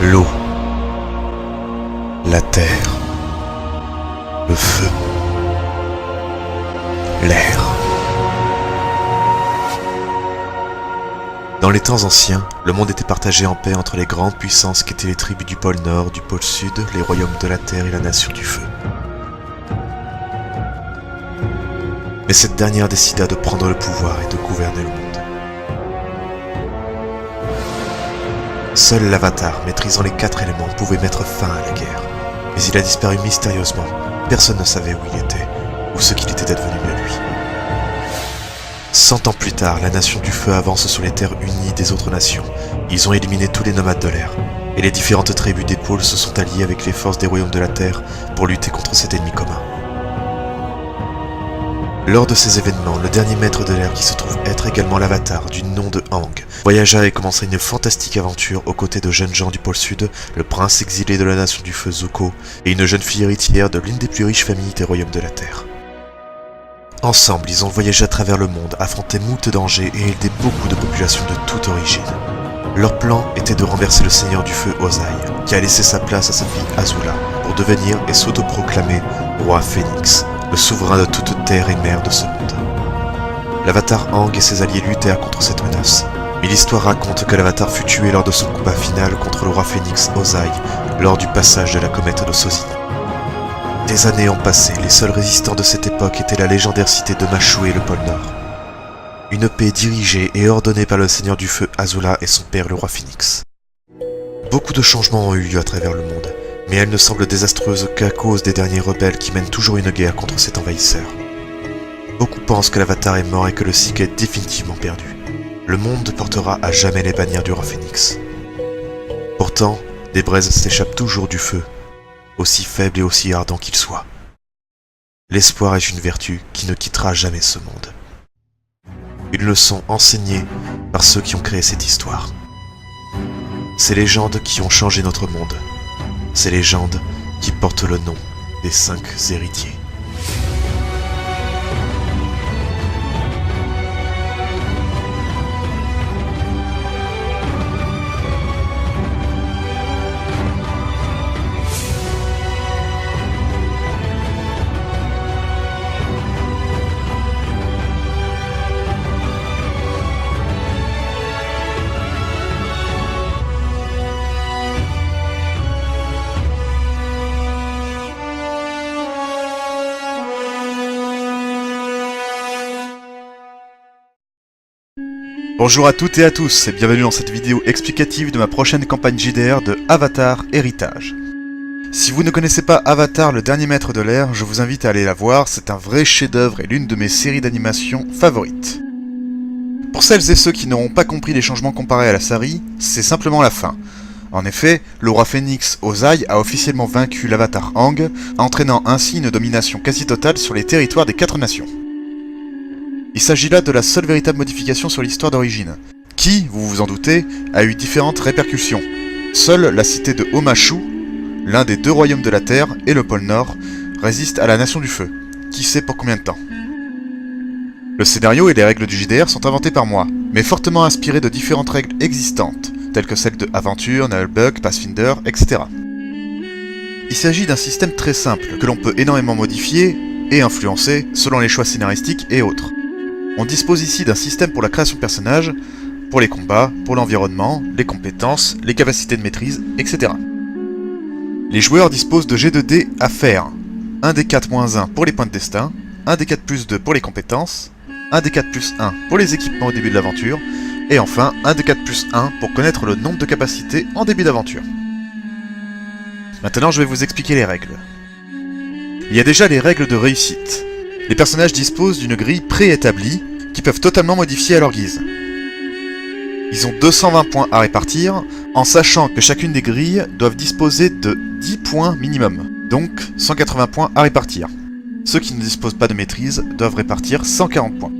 l'eau, la terre, le feu, l'air. Dans les temps anciens, le monde était partagé en paix entre les grandes puissances qu'étaient les tribus du pôle Nord, du pôle Sud, les royaumes de la Terre et la nation du Feu. Mais cette dernière décida de prendre le pouvoir et de gouverner le monde. Seul l'Avatar, maîtrisant les 4 éléments, pouvait mettre fin à la guerre. Mais il a disparu mystérieusement. Personne ne savait où il était, ou ce qu'il était advenu de lui. 100 ans plus tard, la nation du Feu avance sur les terres unies des autres nations. Ils ont éliminé tous les nomades de l'air, et les différentes tribus des pôles se sont alliées avec les forces des royaumes de la Terre pour lutter contre cet ennemi commun. Lors de ces événements, le dernier maître de l'air, qui se trouve être également l'Avatar du nom de Aang, voyagea et commença une fantastique aventure aux côtés de jeunes gens du pôle Sud, le prince exilé de la nation du Feu Zuko, et une jeune fille héritière de l'une des plus riches familles des royaumes de la Terre. Ensemble, ils ont voyagé à travers le monde, affronté moult dangers et aidé beaucoup de populations de toute origine. Leur plan était de renverser le seigneur du Feu Ozai, qui a laissé sa place à sa fille Azula, pour devenir et s'autoproclamer roi Phénix, le souverain de toute terre et mer de ce monde. L'Avatar Aang et ses alliés luttèrent contre cette menace, mais l'histoire raconte que l'Avatar fut tué lors de son combat final contre le roi Phénix Ozai, lors du passage de la comète de Sozin. Des années ont passé, les seuls résistants de cette époque étaient la légendaire cité de Machu et le pôle Nord. Une paix dirigée et ordonnée par le seigneur du Feu Azula et son père le roi Phénix. Beaucoup de changements ont eu lieu à travers le monde, mais elle ne semble désastreuse qu'à cause des derniers rebelles qui mènent toujours une guerre contre cet envahisseur. Beaucoup pensent que l'Avatar est mort et que le cycle est définitivement perdu. Le monde portera à jamais les bannières du roi Phénix. Pourtant, des braises s'échappent toujours du feu, aussi faible et aussi ardent qu'il soit. L'espoir est une vertu qui ne quittera jamais ce monde. Une leçon enseignée par ceux qui ont créé cette histoire. Ces légendes qui ont changé notre monde. Ces légendes qui portent le nom des 5 héritiers. Bonjour à toutes et à tous et bienvenue dans cette vidéo explicative de ma prochaine campagne JDR de Avatar Héritage. Si vous ne connaissez pas Avatar le dernier maître de l'air, je vous invite à aller la voir, c'est un vrai chef-d'œuvre et l'une de mes séries d'animation favorites. Pour celles et ceux qui n'auront pas compris les changements comparés à la série, c'est simplement la fin. En effet, le roi Phénix Ozai a officiellement vaincu l'Avatar Aang, entraînant ainsi une domination quasi totale sur les territoires des 4 nations. Il s'agit là de la seule véritable modification sur l'histoire d'origine, qui, vous vous en doutez, a eu différentes répercussions. Seule la cité de Omashu, l'un des 2 royaumes de la Terre et le pôle Nord, résiste à la Nation du Feu, qui sait pour combien de temps. Le scénario et les règles du JDR sont inventés par moi, mais fortement inspirés de différentes règles existantes, telles que celles de Aventure, Nullbug, Pathfinder, etc. Il s'agit d'un système très simple, que l'on peut énormément modifier et influencer selon les choix scénaristiques et autres. On dispose ici d'un système pour la création de personnages, pour les combats, pour l'environnement, les compétences, les capacités de maîtrise, etc. Les joueurs disposent de jets de dés à faire. 1 des 4-1 pour les points de destin, 1 des 4+2 pour les compétences, 1 des 4+1 pour les équipements au début de l'aventure, et enfin 1 des 4+1 pour connaître le nombre de capacités en début d'aventure. Maintenant je vais vous expliquer les règles. Il y a déjà les règles de réussite. Les personnages disposent d'une grille préétablie qu'ils peuvent totalement modifier à leur guise. Ils ont 220 points à répartir, en sachant que chacune des grilles doivent disposer de 10 points minimum, donc 180 points à répartir. Ceux qui ne disposent pas de maîtrise doivent répartir 140 points.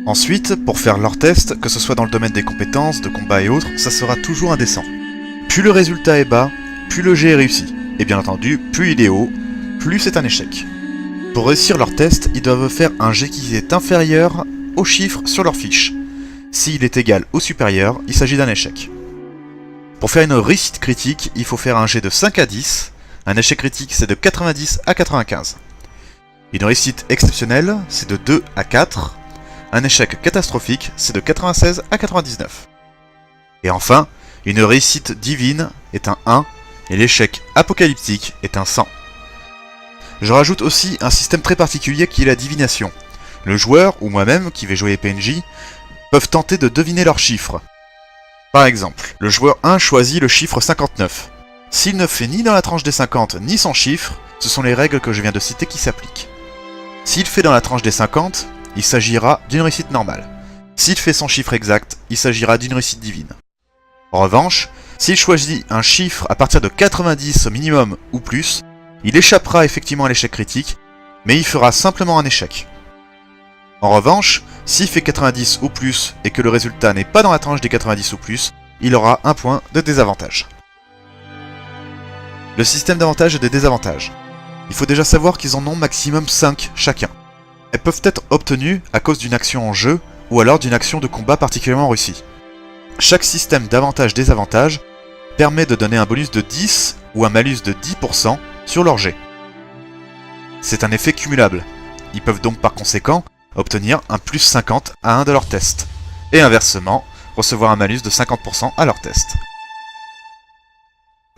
Ensuite, pour faire leur test, que ce soit dans le domaine des compétences, de combat et autres, ça sera toujours indécent. Plus le résultat est bas, plus le jet est réussi. Et bien entendu, plus il est haut, plus c'est un échec. Pour réussir leur test, ils doivent faire un jet qui est inférieur au chiffre sur leur fiche. S'il est égal ou supérieur, il s'agit d'un échec. Pour faire une réussite critique, il faut faire un jet de 5 à 10, un échec critique c'est de 90 à 95. Une réussite exceptionnelle c'est de 2 à 4, un échec catastrophique c'est de 96 à 99. Et enfin, une réussite divine est un 1 et l'échec apocalyptique est un 100. Je rajoute aussi un système très particulier qui est la divination. Le joueur, ou moi-même, qui vais jouer les PNJ, peuvent tenter de deviner leurs chiffres. Par exemple, le joueur 1 choisit le chiffre 59. S'il ne fait ni dans la tranche des 50 ni son chiffre, ce sont les règles que je viens de citer qui s'appliquent. S'il fait dans la tranche des 50, il s'agira d'une réussite normale. S'il fait son chiffre exact, il s'agira d'une réussite divine. En revanche, s'il choisit un chiffre à partir de 90 au minimum ou plus, il échappera effectivement à l'échec critique, mais il fera simplement un échec. En revanche, s'il fait 90 ou plus et que le résultat n'est pas dans la tranche des 90 ou plus, il aura un point de désavantage. Le système d'avantages et des désavantages. Il faut déjà savoir qu'ils en ont maximum 5 chacun. Elles peuvent être obtenues à cause d'une action en jeu ou alors d'une action de combat particulièrement réussie. Chaque système d'avantages-désavantages permet de donner un bonus de 10 ou un malus de 10% sur leur jet. C'est un effet cumulable. Ils peuvent donc par conséquent obtenir un plus 50 à un de leurs tests, et inversement, recevoir un malus de 50% à leur test.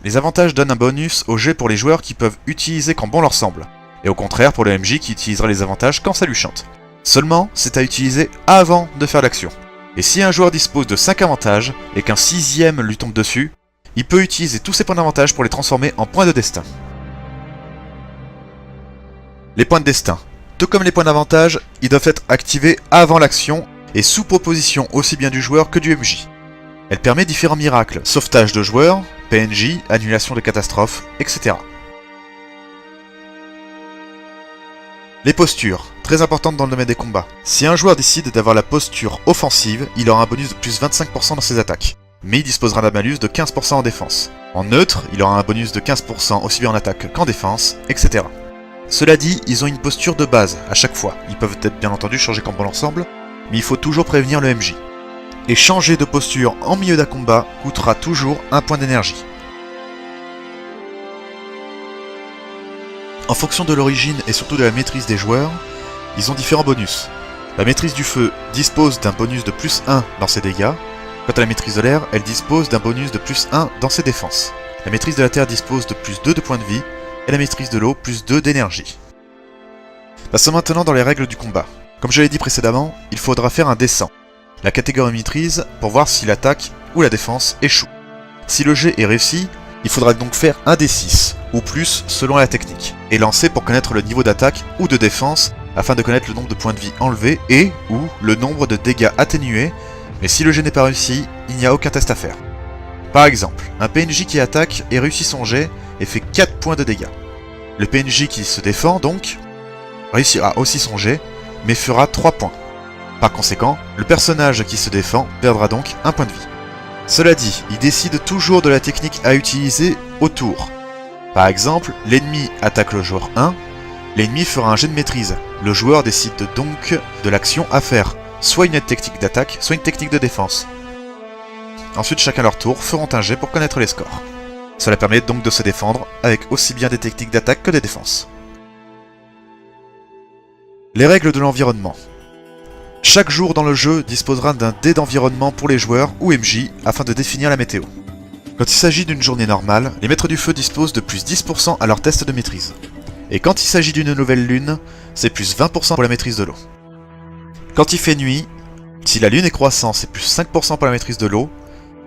Les avantages donnent un bonus au jet pour les joueurs qui peuvent utiliser quand bon leur semble, et au contraire pour le MJ qui utilisera les avantages quand ça lui chante. Seulement, c'est à utiliser avant de faire l'action. Et si un joueur dispose de 5 avantages, et qu'un 6ème lui tombe dessus, il peut utiliser tous ses points d'avantage pour les transformer en points de destin. Les points de destin. Tout comme les points d'avantage, ils doivent être activés avant l'action et sous proposition aussi bien du joueur que du MJ. Elle permet différents miracles, sauvetage de joueurs, PNJ, annulation de catastrophes, etc. Les postures, très importantes dans le domaine des combats. Si un joueur décide d'avoir la posture offensive, il aura un bonus de plus 25% dans ses attaques, mais il disposera d'un malus de 15% en défense. En neutre, il aura un bonus de 15% aussi bien en attaque qu'en défense, etc. Cela dit, ils ont une posture de base à chaque fois. Ils peuvent être bien entendu changer quand bon leur semble, mais il faut toujours prévenir le MJ. Et changer de posture en milieu d'un combat coûtera toujours un point d'énergie. En fonction de l'origine et surtout de la maîtrise des joueurs, ils ont différents bonus. La maîtrise du feu dispose d'un bonus de plus 1 dans ses dégâts. Quant à la maîtrise de l'air, elle dispose d'un bonus de plus 1 dans ses défenses. La maîtrise de la terre dispose de plus 2 de points de vie, et la maîtrise de l'eau plus 2 d'énergie. Passons maintenant dans les règles du combat. Comme je l'ai dit précédemment, il faudra faire un dessin, la catégorie maîtrise, pour voir si l'attaque ou la défense échoue. Si le jet est réussi, il faudra donc faire un D6, ou plus selon la technique, et lancer pour connaître le niveau d'attaque ou de défense, afin de connaître le nombre de points de vie enlevés et ou le nombre de dégâts atténués, mais si le jet n'est pas réussi, il n'y a aucun test à faire. Par exemple, un PNJ qui attaque et réussit son jet et fait 4 points de dégâts. Le PNJ qui se défend donc réussira aussi son jet, mais fera 3 points. Par conséquent, le personnage qui se défend perdra donc un point de vie. Cela dit, il décide toujours de la technique à utiliser au tour. Par exemple, l'ennemi attaque le joueur 1, l'ennemi fera un jet de maîtrise. Le joueur décide donc de l'action à faire, soit une technique d'attaque, soit une technique de défense. Ensuite, chacun leur tour feront un jet pour connaître les scores. Cela permet donc de se défendre avec aussi bien des techniques d'attaque que des défenses. Les règles de l'environnement. Chaque jour dans le jeu disposera d'un dé d'environnement pour les joueurs ou MJ afin de définir la météo. Quand il s'agit d'une journée normale, les maîtres du feu disposent de plus 10% à leur test de maîtrise. Et quand il s'agit d'une nouvelle lune, c'est plus 20% pour la maîtrise de l'eau. Quand il fait nuit, si la lune est croissante, c'est plus 5% pour la maîtrise de l'eau.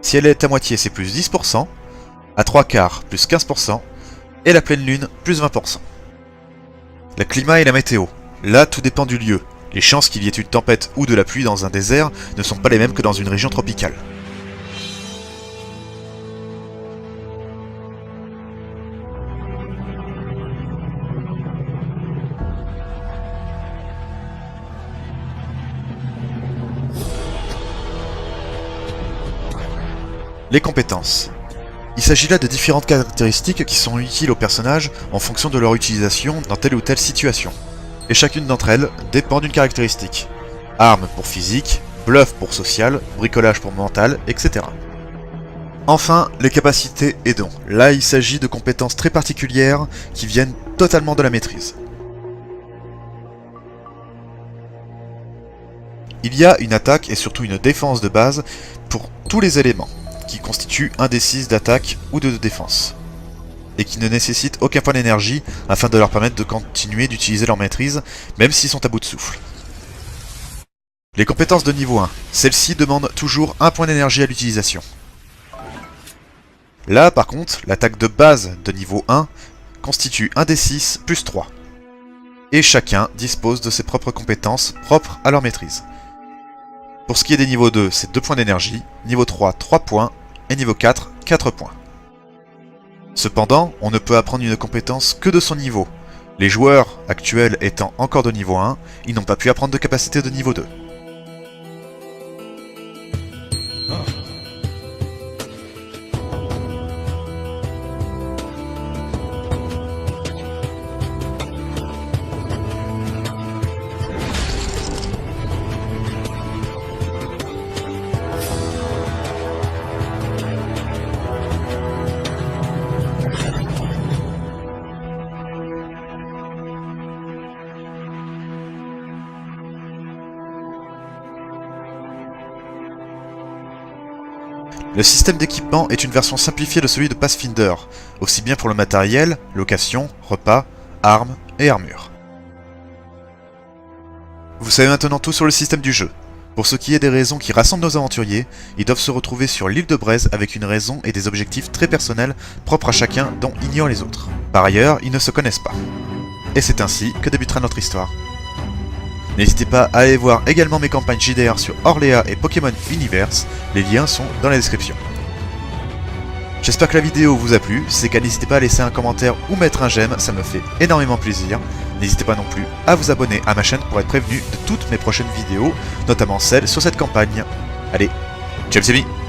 Si elle est à moitié, c'est plus 10%. À 3/4, plus 15%. Et la pleine lune, plus 20%. Le climat et la météo. Là, tout dépend du lieu. Les chances qu'il y ait une tempête ou de la pluie dans un désert ne sont pas les mêmes que dans une région tropicale. Les compétences. Il s'agit là de différentes caractéristiques qui sont utiles aux personnages en fonction de leur utilisation dans telle ou telle situation. Et chacune d'entre elles dépend d'une caractéristique. Arme pour physique, bluff pour social, bricolage pour mental, etc. Enfin, les capacités et dons. Là, il s'agit de compétences très particulières qui viennent totalement de la maîtrise. Il y a une attaque et surtout une défense de base pour tous les éléments, qui constituent un des 6 d'attaque ou de défense, et qui ne nécessitent aucun point d'énergie afin de leur permettre de continuer d'utiliser leur maîtrise, même s'ils sont à bout de souffle. Les compétences de niveau 1, celles-ci demandent toujours un point d'énergie à l'utilisation. Là, par contre, l'attaque de base de niveau 1 constitue un des 6 plus 3. Et chacun dispose de ses propres compétences propres à leur maîtrise. Pour ce qui est des niveaux 2, c'est 2 points d'énergie, niveau 3, 3 points, et niveau 4, 4 points. Cependant, on ne peut apprendre une compétence que de son niveau. Les joueurs actuels étant encore de niveau 1, ils n'ont pas pu apprendre de capacité de niveau 2. Le système d'équipement est une version simplifiée de celui de Pathfinder, aussi bien pour le matériel, location, repas, armes et armure. Vous savez maintenant tout sur le système du jeu. Pour ce qui est des raisons qui rassemblent nos aventuriers, ils doivent se retrouver sur l'île de Braise avec une raison et des objectifs très personnels propres à chacun dont ignorent les autres. Par ailleurs, ils ne se connaissent pas. Et c'est ainsi que débutera notre histoire. N'hésitez pas à aller voir également mes campagnes JDR sur Orléa et Pokémon Universe, les liens sont dans la description. J'espère que la vidéo vous a plu, si c'est le cas n'hésitez pas à laisser un commentaire ou mettre un j'aime, ça me fait énormément plaisir. N'hésitez pas non plus à vous abonner à ma chaîne pour être prévenu de toutes mes prochaines vidéos, notamment celles sur cette campagne. Allez, ciao les amis!